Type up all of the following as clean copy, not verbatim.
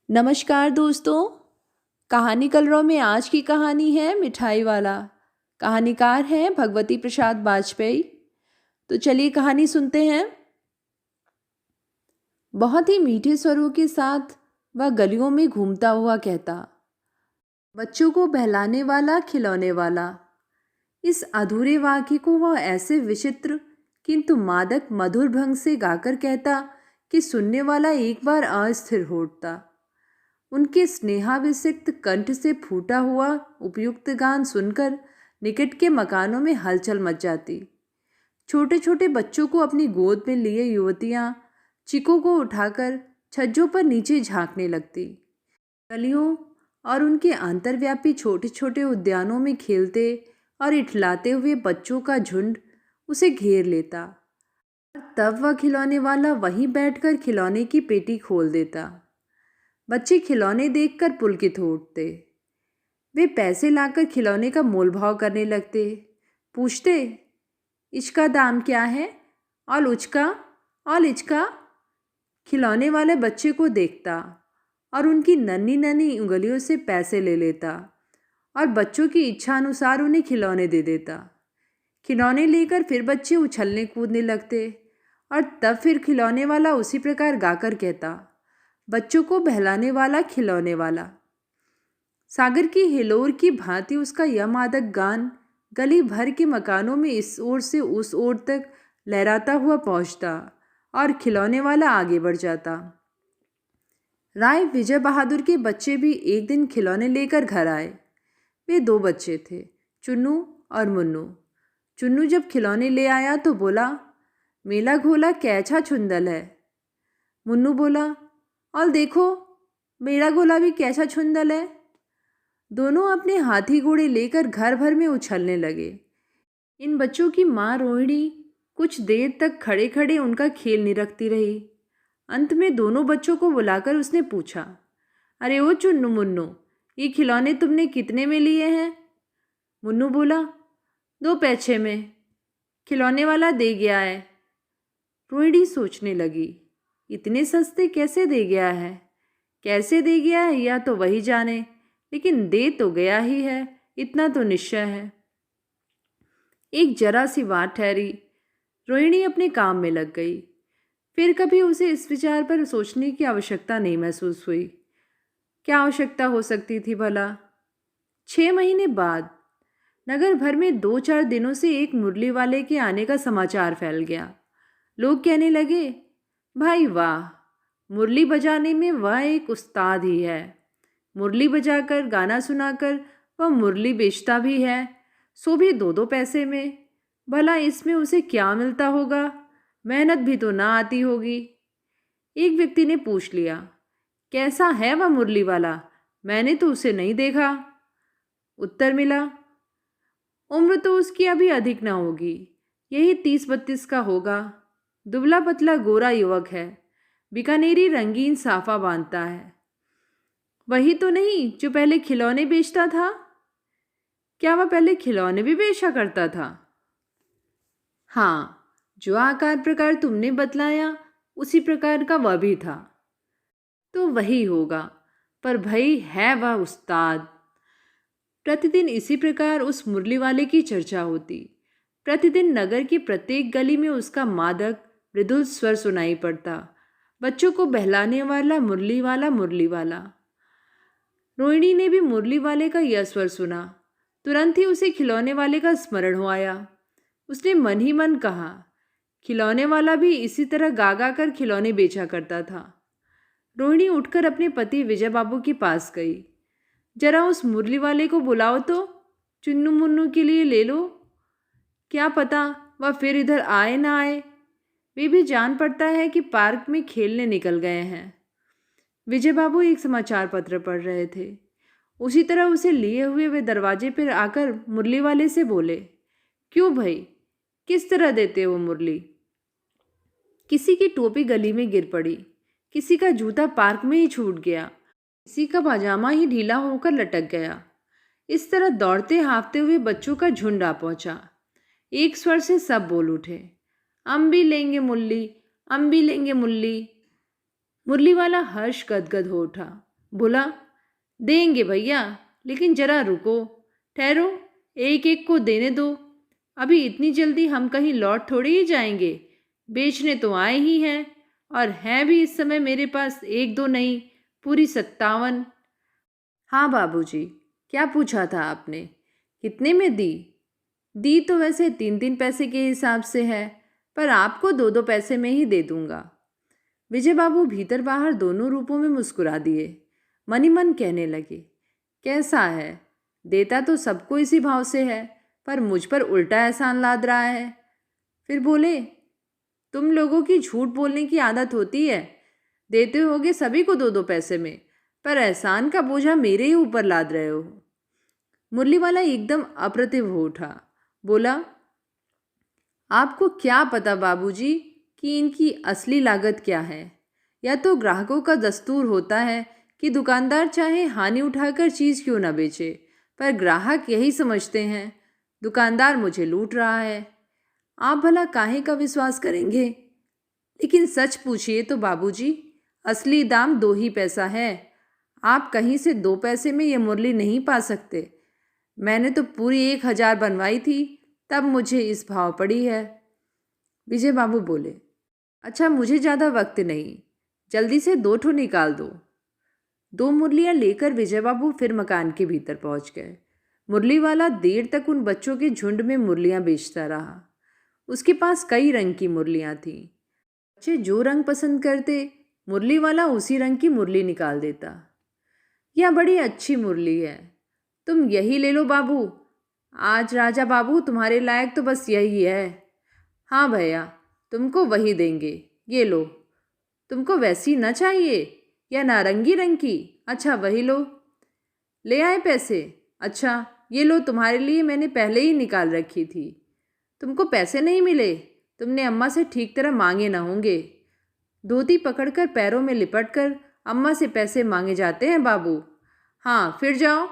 नमस्कार दोस्तों। कहानी कलरव में आज की कहानी है मिठाई वाला। कहानीकार हैं भगवती प्रसाद वाजपेयी। तो चलिए कहानी सुनते हैं। बहुत ही मीठे स्वरों के साथ वह गलियों में घूमता हुआ कहता, बच्चों को बहलाने वाला, खिलौने वाला। इस अधूरे वाक्य को वह ऐसे विचित्र किंतु मादक मधुर ढंग से गाकर कहता कि सुनने वाला एक बार अस्थिर हो उठता। उनके स्नेहाभिषिक्त कंठ से फूटा हुआ उपयुक्त गान सुनकर निकट के मकानों में हलचल मच जाती। छोटे छोटे बच्चों को अपनी गोद में लिए युवतियां चिकों को उठाकर छज्जों पर नीचे झांकने लगती। गलियों और उनके अंतर्व्यापी छोटे छोटे उद्यानों में खेलते और इठलाते हुए बच्चों का झुंड उसे घेर लेता। तब वह खिलौने वाला वहीं बैठकर खिलौने की पेटी खोल देता। बच्चे खिलौने देखकर पुलकित हो उठते। वे पैसे लाकर खिलौने का मोलभाव करने लगते। पूछते, इसका दाम क्या है? और इचका। खिलौने वाले बच्चे को देखता और उनकी नन्ही नन्ही उंगलियों से पैसे ले लेता और बच्चों की इच्छा अनुसार उन्हें खिलौने दे देता। खिलौने लेकर फिर बच्चे उछलने कूदने लगते और तब फिर खिलौने वाला उसी प्रकार गाकर कहता, बच्चों को बहलाने वाला, खिलौने वाला। सागर की हिलोर की भांति उसका यह मादक गान गली भर के मकानों में इस ओर से उस ओर तक लहराता हुआ पहुंचता और खिलौने वाला आगे बढ़ जाता। राय विजय बहादुर के बच्चे भी एक दिन खिलौने लेकर घर आए। वे दो बच्चे थे, चुन्नू और मुन्नू। चुन्नू जब खिलौने ले आया तो बोला, मेला घोला कैसा छुंदल है। मुन्नू बोला, और देखो मेरा गोला भी कैसा छुंदल है। दोनों अपने हाथी घोड़े लेकर घर भर में उछलने लगे। इन बच्चों की माँ रोहिणी कुछ देर तक खड़े खड़े उनका खेल निरखती रही। अंत में दोनों बच्चों को बुलाकर उसने पूछा, अरे ओ चुन्नू मुन्नू, ये खिलौने तुमने कितने में लिए हैं? मुन्नू बोला, 2 पैसे में। खिलौने वाला दे गया है। रोहिणी सोचने लगी, इतने सस्ते कैसे दे गया है? कैसे दे गया है या तो वही जाने, लेकिन दे तो गया ही है, इतना तो निश्चय है। एक जरा सी बात ठहरी। रोहिणी अपने काम में लग गई। फिर कभी उसे इस विचार पर सोचने की आवश्यकता नहीं महसूस हुई। क्या आवश्यकता हो सकती थी भला? 6 महीने बाद नगर भर में 2-4 दिनों से एक मुरली वाले के आने का समाचार फैल गया। लोग कहने लगे, भाई वाह, मुरली बजाने में वह एक उस्ताद ही है। मुरली बजाकर गाना सुनाकर वह मुरली बेचता भी है, सो भी 2-2 पैसे में। भला इसमें उसे क्या मिलता होगा? मेहनत भी तो ना आती होगी। एक व्यक्ति ने पूछ लिया, कैसा है वह मुरली वाला? मैंने तो उसे नहीं देखा। उत्तर मिला, उम्र तो उसकी अभी अधिक ना होगी, यही 30-32 का होगा। दुबला पतला गोरा युवक है, बीकानेरी रंगीन साफा बांधता है। वही तो नहीं जो पहले खिलौने बेचता था? क्या वह पहले खिलौने भी बेचा करता था? हाँ, जो आकार प्रकार तुमने बतलाया उसी प्रकार का वह भी था। तो वही होगा, पर भाई है वह उस्ताद। प्रतिदिन इसी प्रकार उस मुरली वाले की चर्चा होती। प्रतिदिन नगर की प्रत्येक गली में उसका मादक मृदुल स्वर सुनाई पड़ता, बच्चों को बहलाने वाला, मुरली वाला, मुरली वाला। रोहिणी ने भी मुरली वाले का यह स्वर सुना। तुरंत ही उसे खिलौने वाले का स्मरण हो आया। उसने मन ही मन कहा, खिलौने वाला भी इसी तरह गा गा कर खिलौने बेचा करता था। रोहिणी उठकर अपने पति विजय बाबू के पास गई। जरा उस मुरली वाले को बुलाओ तो, चुन्नू मुन्नू के लिए ले लो। क्या पता वह फिर इधर आए ना आए। वे भी जान पड़ता है कि पार्क में खेलने निकल गए हैं। विजय बाबू एक समाचार पत्र पढ़ रहे थे। उसी तरह उसे लिए हुए वे दरवाजे पर आकर मुरली वाले से बोले, क्यों भाई, किस तरह देते हो मुरली? किसी की टोपी गली में गिर पड़ी, किसी का जूता पार्क में ही छूट गया, किसी का पाजामा ही ढीला होकर लटक गया। इस तरह दौड़ते हाँफते हुए बच्चों का झुंड आ पहुंचा। एक स्वर से सब बोल उठे, हम भी लेंगे मुरली, हम भी लेंगे मुरली। मुरली वाला हर्ष गदगद हो उठा। बोला, देंगे भैया, लेकिन जरा रुको, ठहरो, एक एक को देने दो। अभी इतनी जल्दी हम कहीं लौट थोड़ी ही जाएंगे, बेचने तो आए ही हैं, और हैं भी इस समय मेरे पास एक दो नहीं, पूरी 57। हाँ बाबूजी, क्या पूछा था आपने? कितने में दी? दी तो वैसे 3-3 पैसे के हिसाब से है, पर आपको 2-2 पैसे में ही दे दूंगा। विजय बाबू भीतर बाहर दोनों रूपों में मुस्कुरा दिए। मन ही मन कहने लगे, कैसा है, देता तो सबको इसी भाव से है, पर मुझ पर उल्टा एहसान लाद रहा है। फिर बोले, तुम लोगों की झूठ बोलने की आदत होती है, देते होगे सभी को 2-2 पैसे में, पर एहसान का बोझा मेरे ही ऊपर लाद रहे हो। मुरली वाला एकदम अप्रतिभ हो उठा। बोला, आपको क्या पता बाबूजी कि इनकी असली लागत क्या है? या तो ग्राहकों का दस्तूर होता है कि दुकानदार चाहे हानि उठाकर चीज़ क्यों ना बेचे, पर ग्राहक यही समझते हैं दुकानदार मुझे लूट रहा है। आप भला काहे का विश्वास करेंगे? लेकिन सच पूछिए तो बाबूजी, असली दाम 2 ही पैसा है। आप कहीं से 2 पैसे में ये मुरली नहीं पा सकते। मैंने तो पूरी 1000 बनवाई थी, तब मुझे इस भाव पड़ी है। विजय बाबू बोले, अच्छा मुझे ज़्यादा वक्त नहीं, जल्दी से 2 ठो निकाल दो। 2 मुरलियाँ लेकर विजय बाबू फिर मकान के भीतर पहुंच गए। मुरली वाला देर तक उन बच्चों के झुंड में मुरलियाँ बेचता रहा। उसके पास कई रंग की मुरलियाँ थीं। बच्चे जो रंग पसंद करते, मुरली वाला उसी रंग की मुरली निकाल देता। यह बड़ी अच्छी मुरली है, तुम यही ले लो बाबू। आज राजा बाबू तुम्हारे लायक तो बस यही है। हाँ भैया, तुमको वही देंगे, ये लो। तुमको वैसी न चाहिए या नारंगी रंग की? अच्छा वही लो। ले आए पैसे? अच्छा ये लो, तुम्हारे लिए मैंने पहले ही निकाल रखी थी। तुमको पैसे नहीं मिले? तुमने अम्मा से ठीक तरह मांगे ना होंगे। धोती पकड़कर पैरों में लिपटकर अम्मा से पैसे मांगे जाते हैं बाबू। हाँ फिर जाओ,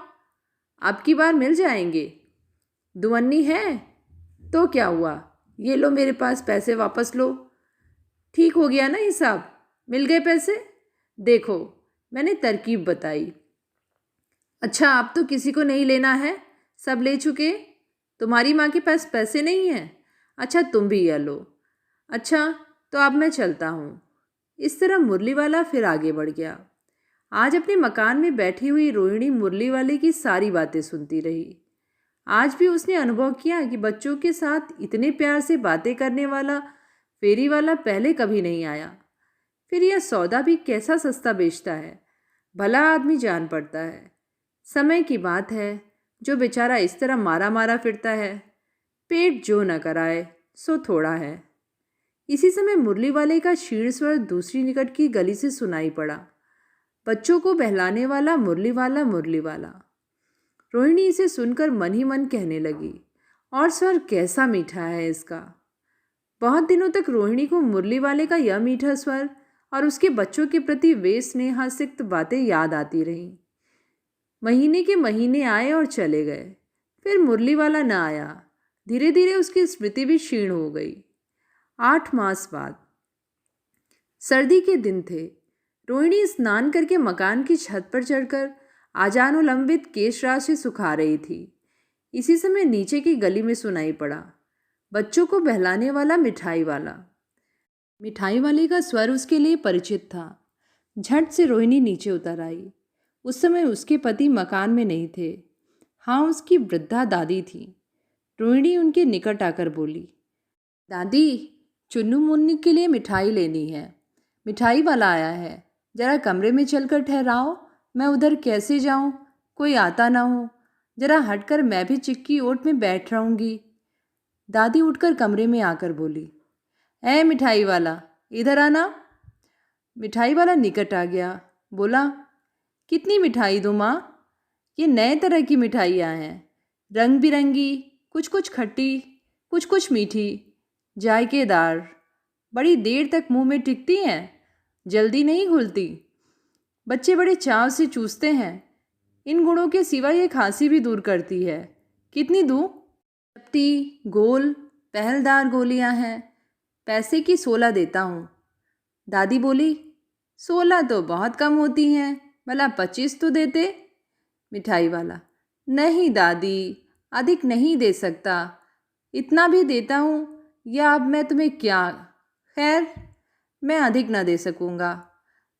अब की बार मिल जाएंगे। दुवन्नी है तो क्या हुआ, ये लो मेरे पास पैसे, वापस लो। ठीक हो गया ना हिसाब? मिल गए पैसे? देखो मैंने तरकीब बताई। अच्छा अब तो किसी को नहीं लेना है, सब ले चुके। तुम्हारी माँ के पास पैसे नहीं हैं? अच्छा तुम भी ये लो। अच्छा तो अब मैं चलता हूँ। इस तरह मुरली वाला फिर आगे बढ़ गया। आज अपने मकान में बैठी हुई रोहिणी मुरली वाले की सारी बातें सुनती रही। आज भी उसने अनुभव किया कि बच्चों के साथ इतने प्यार से बातें करने वाला फेरी वाला पहले कभी नहीं आया। फिर यह सौदा भी कैसा सस्ता बेचता है, भला आदमी जान पड़ता है। समय की बात है, जो बेचारा इस तरह मारा मारा फिरता है। पेट जो न कराए सो थोड़ा है। इसी समय मुरली वाले का क्षीण स्वर दूसरी निकट की गली से सुनाई पड़ा। बच्चों को बहलाने वाला मुरली वाला, मुरली वाला। रोहिणी इसे सुनकर मन ही मन कहने लगी, और स्वर कैसा मीठा है इसका। बहुत दिनों तक रोहिणी को मुरली वाले का यह मीठा स्वर और उसके बच्चों के प्रति वे स्नेहासिक्त बातें याद आती रहीं। महीने के महीने आए और चले गए, फिर मुरली वाला न आया। धीरे धीरे उसकी स्मृति भी क्षीण हो गई। 8 मास बाद सर्दी के दिन थे। रोहिणी स्नान करके मकान की छत पर चढ़कर आजानुलंबित केश राशि सुखा रही थी। इसी समय नीचे की गली में सुनाई पड़ा, बच्चों को बहलाने वाला मिठाई वाला। मिठाई वाले का स्वर उसके लिए परिचित था। झट से रोहिणी नीचे उतर आई। उस समय उसके पति मकान में नहीं थे। हाँ, उसकी वृद्धा दादी थी। रोहिणी उनके निकट आकर बोली, दादी, चुन्नू मुन्नी के लिए मिठाई लेनी है। मिठाई वाला आया है, जरा कमरे में चलकर ठहराओ। मैं उधर कैसे जाऊं, कोई आता ना हो। जरा हटकर मैं भी चिक्की ओट में बैठ रहूंगी। दादी उठकर कमरे में आकर बोली, ऐ मिठाई वाला, इधर आना। मिठाई वाला निकट आ गया। बोला, कितनी मिठाई दूँ माँ? ये नए तरह की मिठाइयाँ हैं, रंग बिरंगी, कुछ कुछ खट्टी, कुछ कुछ मीठी, जायकेदार, बड़ी देर तक मुंह में टिकती हैं, जल्दी नहीं घुलती। बच्चे बड़े चाव से चूसते हैं। इन गुणों के सिवा ये खांसी भी दूर करती है। कितनी दूँ? चपटी, गोल, पहलदार गोलियां हैं। पैसे की 16 देता हूँ। दादी बोली, 16 तो बहुत कम होती हैं, भला 25 तो देते। मिठाई वाला, नहीं दादी, अधिक नहीं दे सकता, इतना भी देता हूँ या अब मैं तुम्हें क्या। खैर, मैं अधिक ना दे सकूँगा।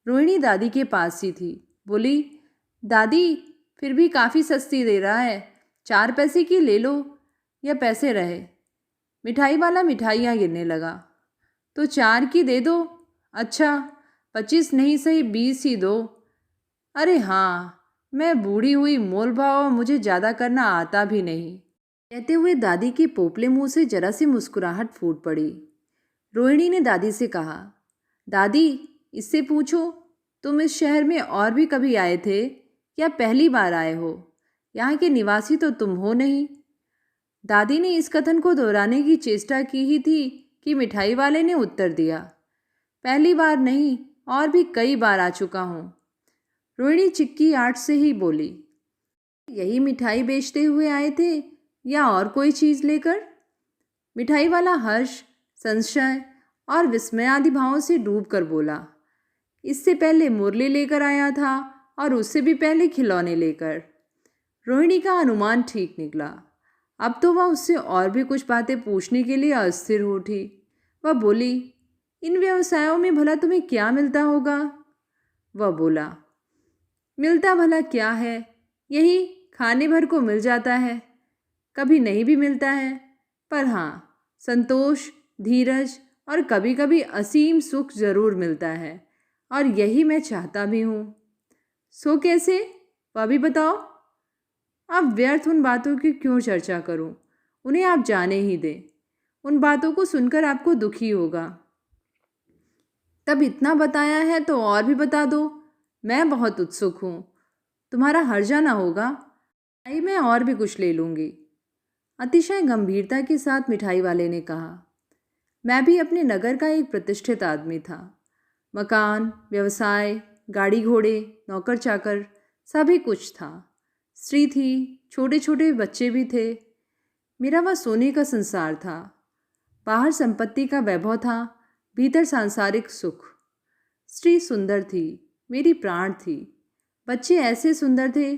रोहिणी दादी के पास ही थी, बोली, दादी फिर भी काफ़ी सस्ती दे रहा है, 4 पैसे की ले लो या पैसे रहे। मिठाई वाला मिठाइयाँ गिनने लगा। तो 4 की दे दो। अच्छा, 25 नहीं सही 20 ही दो। अरे हाँ, मैं बूढ़ी हुई, मोल भाव मुझे ज़्यादा करना आता भी नहीं। कहते हुए दादी के पोपले मुंह से जरा सी मुस्कुराहट फूट पड़ी। रोहिणी ने दादी से कहा, दादी इससे पूछो, तुम इस शहर में और भी कभी आए थे या पहली बार आए हो? यहाँ के निवासी तो तुम हो नहीं। दादी ने इस कथन को दोहराने की चेष्टा की ही थी कि मिठाई वाले ने उत्तर दिया, पहली बार नहीं, और भी कई बार आ चुका हूँ। रोहिणी चिक्की आर्ट से ही बोली, यही मिठाई बेचते हुए आए थे या और कोई चीज़ लेकर? मिठाई वाला हर्ष, संशय और विस्मय आदि भावों से डूब कर बोला, इससे पहले मुरली लेकर आया था और उससे भी पहले खिलौने लेकर। रोहिणी का अनुमान ठीक निकला। अब तो वह उससे और भी कुछ बातें पूछने के लिए अस्थिर हो उठी। वह बोली, इन व्यवसायों में भला तुम्हें क्या मिलता होगा? वह बोला, मिलता भला क्या है, यही खाने भर को मिल जाता है, कभी नहीं भी मिलता है, पर हाँ, संतोष, धीरज और कभी कभी असीम सुख जरूर मिलता है, और यही मैं चाहता भी हूँ। सो कैसे, वह भी बताओ। अब व्यर्थ उन बातों की क्यों चर्चा करूं, उन्हें आप जाने ही दें। उन बातों को सुनकर आपको दुखी होगा। तब इतना बताया है तो और भी बता दो, मैं बहुत उत्सुक हूँ, तुम्हारा हर्जा ना होगा। आई मैं और भी कुछ ले लूँगी। अतिशय गंभीरता के साथ मिठाई वाले ने कहा, मैं भी अपने नगर का एक प्रतिष्ठित आदमी था। मकान, व्यवसाय, गाड़ी घोड़े, नौकर चाकर, सभी कुछ था। स्त्री थी, छोटे छोटे बच्चे भी थे। मेरा वह सोने का संसार था। बाहर संपत्ति का वैभव था, भीतर सांसारिक सुख। स्त्री सुंदर थी, मेरी प्राण थी। बच्चे ऐसे सुंदर थे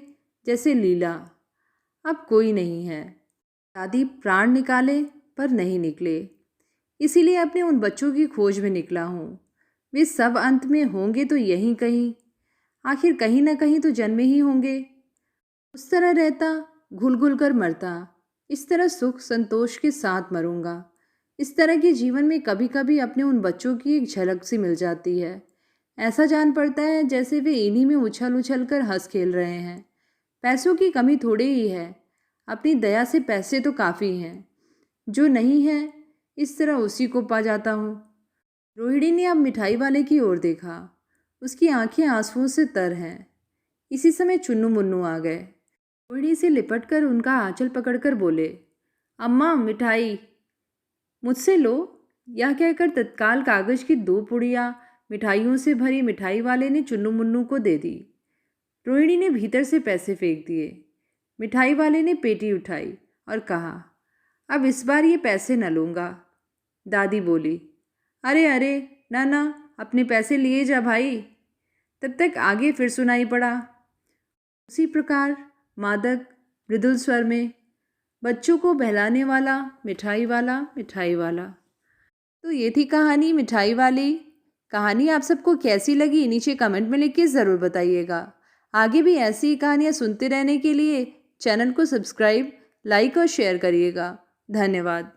जैसे लीला। अब कोई नहीं है। दादी प्राण निकाले पर नहीं निकले, इसीलिए अपने उन बच्चों की खोज में निकला हूँ। वे सब अंत में होंगे तो यहीं कहीं, आखिर कहीं ना कहीं तो जन्मे ही होंगे। उस तरह रहता, घुल घुल कर मरता, इस तरह सुख संतोष के साथ मरूंगा। इस तरह के जीवन में कभी कभी अपने उन बच्चों की एक झलक सी मिल जाती है। ऐसा जान पड़ता है जैसे वे इन्हीं में उछल उछल कर हंस खेल रहे हैं। पैसों की कमी थोड़ी ही है, अपनी दया से पैसे तो काफ़ी हैं। जो नहीं है, इस तरह उसी को पा जाता हूँ। रोहिणी ने अब मिठाई वाले की ओर देखा। उसकी आंखें आंसुओं से तर हैं। इसी समय चुन्नू मुन्नू आ गए। रोहिणी से लिपटकर उनका आंचल पकड़कर बोले, अम्मा मिठाई। मुझसे लो, यह कहकर तत्काल कागज की 2 पुड़िया मिठाइयों से भरी मिठाई वाले ने चुन्नू मुन्नू को दे दी। रोहिणी ने भीतर से पैसे फेंक दिए। मिठाई वाले ने पेटी उठाई और कहा, अब इस बार ये पैसे न लूँगा। दादी बोली, अरे अरे, ना ना, अपने पैसे लिए जा भाई। तब तक आगे फिर सुनाई पड़ा, उसी प्रकार मादक मृदुल स्वर में, बच्चों को बहलाने वाला मिठाई वाला, मिठाई वाला। तो ये थी कहानी मिठाई वाली। कहानी आप सबको कैसी लगी नीचे कमेंट में लिख के ज़रूर बताइएगा। आगे भी ऐसी ही कहानियाँ सुनते रहने के लिए चैनल को सब्सक्राइब, लाइक और शेयर करिएगा। धन्यवाद।